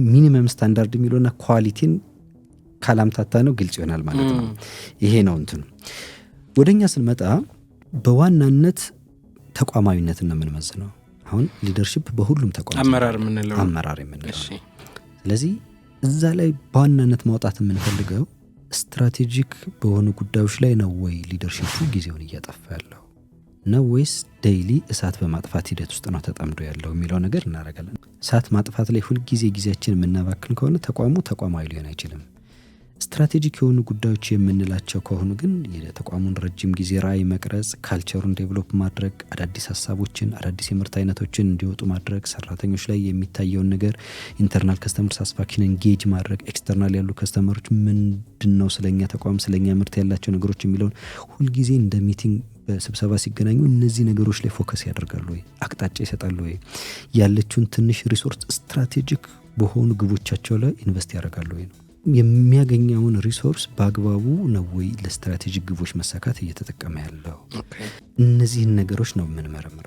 ሚኒመም ስታንዳርድ የሚለውና ኳሊቲን ካላምታታ ነው ግልጽ ይሆናል ማለት ነው። ይሄ ነው እንትኑ። ወደኛ ስንመጣ በዋናነት ተቋማዊነትን ነው የምንመዝነው። አሁን ሊደርሺፕ በሁሉም ተቋም አመራር የምንለው። ስለዚህ እዛ ላይ በዋናነት ማውጣት የምንፈልገው ስትራቴጂክ በሆኑ ጉዳዮች ላይ ነው ወይ ሊደርሺፑ ጊዜውን እያጠፋ ያለው ነው ወይስ ዴይሊ እሳት በማጥፋት ሂደት ውስጥ ነው ተጠምዶ ያለው የሚለው ነገር እናደርጋለን። እሳት ማጥፋት ላይ ሁል ጊዜ ጊዜያችን የምናባክን ከሆነ ተቋማዊ ሊሆን አይችልም። ስትራቴጂክ የሆኑ ጉዳዮች የምንላቸው ከሆኑ ግን የተቋሙን ረጅም ጊዜ ራዕይ መቅረጽ፣ ካልቸሩን ዴቨሎፕ ማድረግ፣ አዳዲስ ሀሳቦችን አዳዲስ የምርት አይነቶችን እንዲወጡ ማድረግ፣ ሰራተኞች ላይ የሚታየውን ነገር ኢንተርናል ከስተመር ሳቲስፋክሽን ኤንጌጅ ማድረግ፣ ኤክስተርናል ያሉ ከስተመሮች ምንድነው ስለኛ ተቋም ስለኛ ምርት ያላቸው ነገሮች የሚለውን ሁል ጊዜ እንደ ሚቲንግ በስብሰባ ሲገናኙ እነዚህ ነገሮች ላይ ፎከስ ያደርጋሉ ወይ፣ አቅጣጫ ይሰጣሉ ወይ፣ ያለችውን ትንሽ ሪሶርስ ስትራቴጂክ በሆኑ ግቦቻቸው ላይ ኢንቨስት ያደርጋሉ ወይ ነው የሚያገኘውን ሪሶርስ በአግባቡ ነው ወይ ለስትራቴጂክ ግቦች መሳካት እየተጠቀመ ያለው። እነዚህን ነገሮች ነው የምንመረምረው።